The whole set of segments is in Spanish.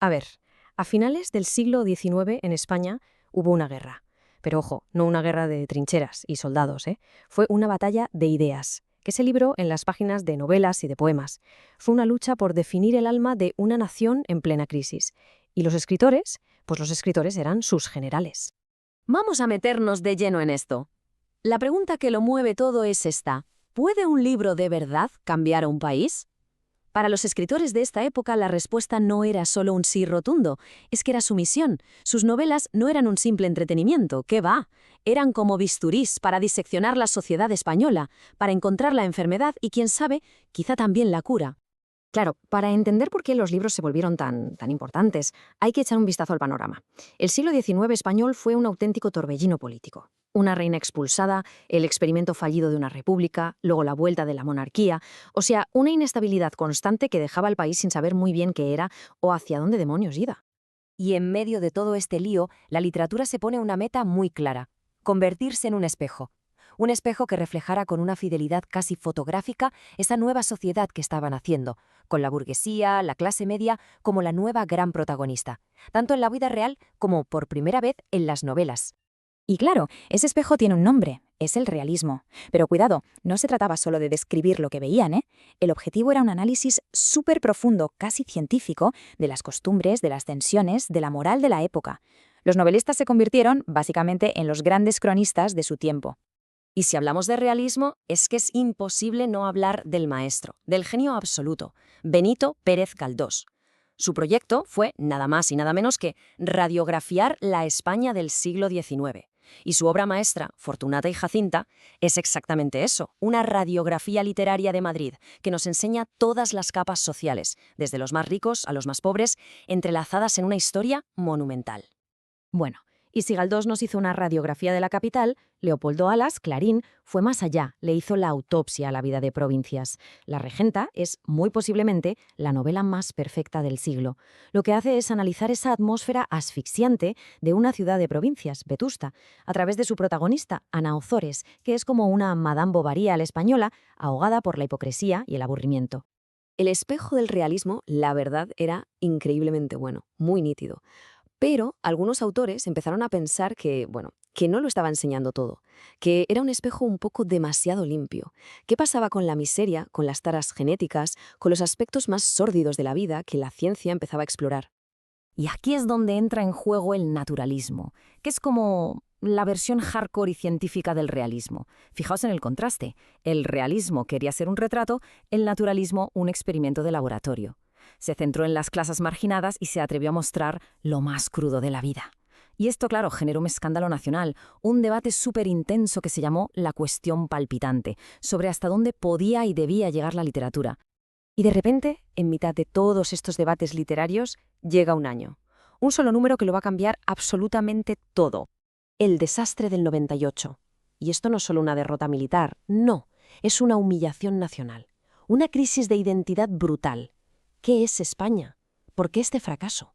A ver, a finales del siglo XIX en España hubo una guerra. Pero ojo, no una guerra de trincheras y soldados, ¿eh? Fue una batalla de ideas, que se libró en las páginas de novelas y de poemas. Fue una lucha por definir el alma de una nación en plena crisis. Y los escritores, pues los escritores eran sus generales. Vamos a meternos de lleno en esto. La pregunta que lo mueve todo es esta. ¿Puede un libro de verdad cambiar a un país? Para los escritores de esta época la respuesta no era solo un sí rotundo, es que era su misión. Sus novelas no eran un simple entretenimiento, ¿qué va? Eran como bisturís para diseccionar la sociedad española, para encontrar la enfermedad y, quién sabe, quizá también la cura. Claro, para entender por qué los libros se volvieron tan importantes, hay que echar un vistazo al panorama. El siglo XIX español fue un auténtico torbellino político. Una reina expulsada, el experimento fallido de una república, luego la vuelta de la monarquía, o sea, una inestabilidad constante que dejaba al país sin saber muy bien qué era o hacia dónde demonios iba. Y en medio de todo este lío, la literatura se pone una meta muy clara: convertirse en un espejo. Un espejo que reflejara con una fidelidad casi fotográfica esa nueva sociedad que estaban haciendo, con la burguesía, la clase media, como la nueva gran protagonista, tanto en la vida real como, por primera vez, en las novelas. Y claro, ese espejo tiene un nombre, es el realismo. Pero cuidado, no se trataba solo de describir lo que veían, ¿eh? El objetivo era un análisis súper profundo, casi científico, de las costumbres, de las tensiones, de la moral de la época. Los novelistas se convirtieron, básicamente, en los grandes cronistas de su tiempo. Y si hablamos de realismo, es que es imposible no hablar del maestro, del genio absoluto, Benito Pérez Galdós. Su proyecto fue nada más y nada menos que radiografiar la España del siglo XIX. Y su obra maestra, Fortunata y Jacinta, es exactamente eso, una radiografía literaria de Madrid que nos enseña todas las capas sociales, desde los más ricos a los más pobres, entrelazadas en una historia monumental. Bueno, y si Galdós nos hizo una radiografía de la capital, Leopoldo Alas, Clarín, fue más allá, le hizo la autopsia a la vida de provincias. La Regenta es, muy posiblemente, la novela más perfecta del siglo. Lo que hace es analizar esa atmósfera asfixiante de una ciudad de provincias, Vetusta, a través de su protagonista, Ana Ozores, que es como una Madame Bovary a la española, ahogada por la hipocresía y el aburrimiento. El espejo del realismo, la verdad, era increíblemente bueno, muy nítido. Pero algunos autores empezaron a pensar que no lo estaba enseñando todo, que era un espejo un poco demasiado limpio. ¿Qué pasaba con la miseria, con las taras genéticas, con los aspectos más sórdidos de la vida que la ciencia empezaba a explorar? Y aquí es donde entra en juego el naturalismo, que es como la versión hardcore y científica del realismo. Fijaos en el contraste. El realismo quería ser un retrato, el naturalismo un experimento de laboratorio. Se centró en las clases marginadas y se atrevió a mostrar lo más crudo de la vida. Y esto, claro, generó un escándalo nacional, un debate súper intenso que se llamó la cuestión palpitante, sobre hasta dónde podía y debía llegar la literatura. Y de repente, en mitad de todos estos debates literarios, llega un año. Un solo número que lo va a cambiar absolutamente todo. El desastre del 98. Y esto no es solo una derrota militar, no, es una humillación nacional. Una crisis de identidad brutal. ¿Qué es España? ¿Por qué este fracaso?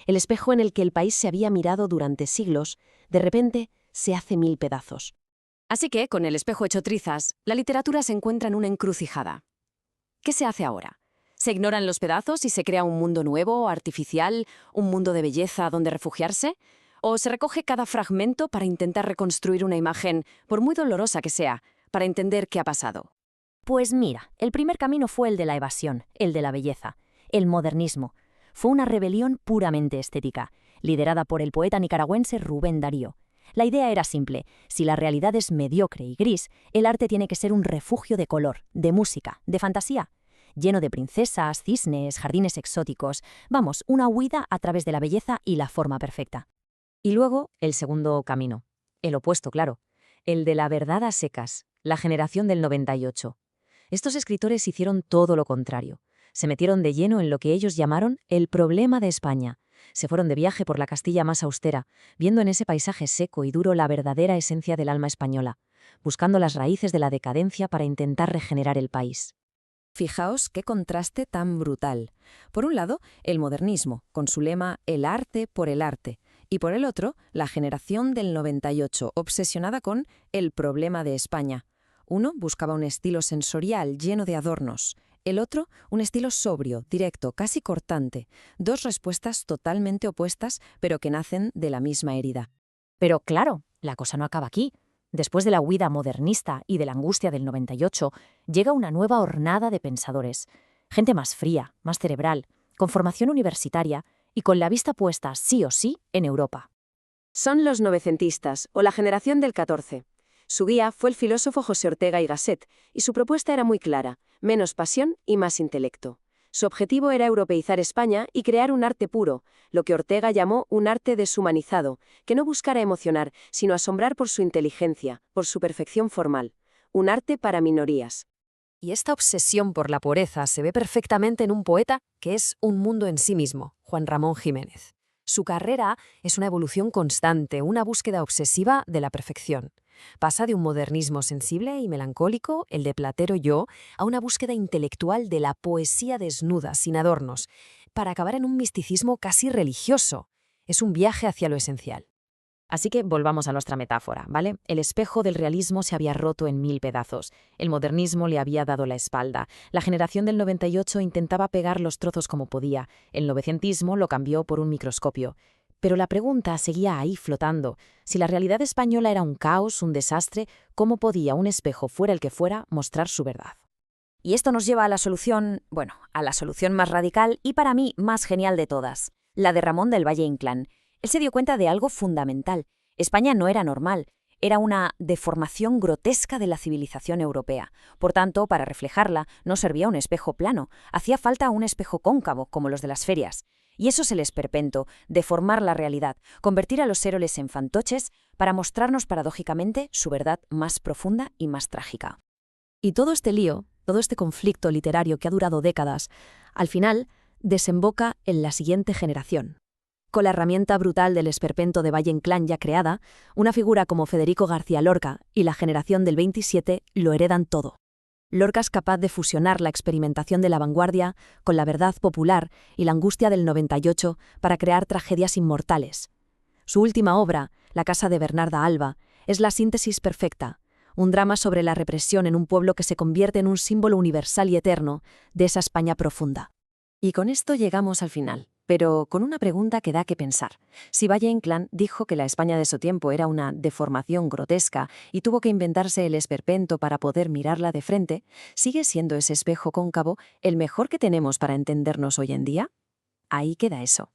El espejo en el que el país se había mirado durante siglos, de repente se hace mil pedazos. Así que, con el espejo hecho trizas, la literatura se encuentra en una encrucijada. ¿Qué se hace ahora? ¿Se ignoran los pedazos y se crea un mundo nuevo, artificial, un mundo de belleza donde refugiarse? ¿O se recoge cada fragmento para intentar reconstruir una imagen, por muy dolorosa que sea, para entender qué ha pasado? Pues mira, el primer camino fue el de la evasión, el de la belleza, el modernismo. Fue una rebelión puramente estética, liderada por el poeta nicaragüense Rubén Darío. La idea era simple: si la realidad es mediocre y gris, el arte tiene que ser un refugio de color, de música, de fantasía, lleno de princesas, cisnes, jardines exóticos. Vamos, una huida a través de la belleza y la forma perfecta. Y luego, el segundo camino. El opuesto, claro. El de la verdad a secas, la generación del 98. Estos escritores hicieron todo lo contrario. Se metieron de lleno en lo que ellos llamaron el problema de España. Se fueron de viaje por la Castilla más austera, viendo en ese paisaje seco y duro la verdadera esencia del alma española, buscando las raíces de la decadencia para intentar regenerar el país. Fijaos qué contraste tan brutal. Por un lado, el modernismo, con su lema «El arte por el arte», y por el otro, la generación del 98, obsesionada con el problema de España. Uno buscaba un estilo sensorial lleno de adornos. El otro, un estilo sobrio, directo, casi cortante. Dos respuestas totalmente opuestas, pero que nacen de la misma herida. Pero claro, la cosa no acaba aquí. Después de la huida modernista y de la angustia del 98, llega una nueva hornada de pensadores. Gente más fría, más cerebral, con formación universitaria y con la vista puesta sí o sí en Europa. Son los novecentistas, o la generación del 14. Su guía fue el filósofo José Ortega y Gasset, y su propuesta era muy clara: menos pasión y más intelecto. Su objetivo era europeizar España y crear un arte puro, lo que Ortega llamó un arte deshumanizado, que no buscara emocionar, sino asombrar por su inteligencia, por su perfección formal. Un arte para minorías. Y esta obsesión por la pureza se ve perfectamente en un poeta que es un mundo en sí mismo, Juan Ramón Jiménez. Su carrera es una evolución constante, una búsqueda obsesiva de la perfección. Pasa de un modernismo sensible y melancólico, el de Platero yo, a una búsqueda intelectual de la poesía desnuda, sin adornos, para acabar en un misticismo casi religioso. Es un viaje hacia lo esencial. Así que volvamos a nuestra metáfora, ¿vale? El espejo del realismo se había roto en 1000 pedazos. El modernismo le había dado la espalda. La generación del 98 intentaba pegar los trozos como podía. El novecentismo lo cambió por un microscopio. Pero la pregunta seguía ahí flotando. Si la realidad española era un caos, un desastre, ¿cómo podía un espejo, fuera el que fuera, mostrar su verdad? Y esto nos lleva a la solución, a la solución más radical y para mí más genial de todas, la de Ramón del Valle Inclán. Él se dio cuenta de algo fundamental. España no era normal, era una deformación grotesca de la civilización europea. Por tanto, para reflejarla, no servía un espejo plano, hacía falta un espejo cóncavo, como los de las ferias. Y eso es el esperpento, deformar la realidad, convertir a los héroes en fantoches para mostrarnos paradójicamente su verdad más profunda y más trágica. Y todo este lío, todo este conflicto literario que ha durado décadas, al final desemboca en la siguiente generación. Con la herramienta brutal del esperpento de Valle Inclán ya creada, una figura como Federico García Lorca y la generación del 27 lo heredan todo. Lorca es capaz de fusionar la experimentación de la vanguardia con la verdad popular y la angustia del 98 para crear tragedias inmortales. Su última obra, La casa de Bernarda Alba, es la síntesis perfecta, un drama sobre la represión en un pueblo que se convierte en un símbolo universal y eterno de esa España profunda. Y con esto llegamos al final, pero con una pregunta que da que pensar. Si Valle Inclán dijo que la España de su tiempo era una deformación grotesca y tuvo que inventarse el esperpento para poder mirarla de frente, ¿sigue siendo ese espejo cóncavo el mejor que tenemos para entendernos hoy en día? Ahí queda eso.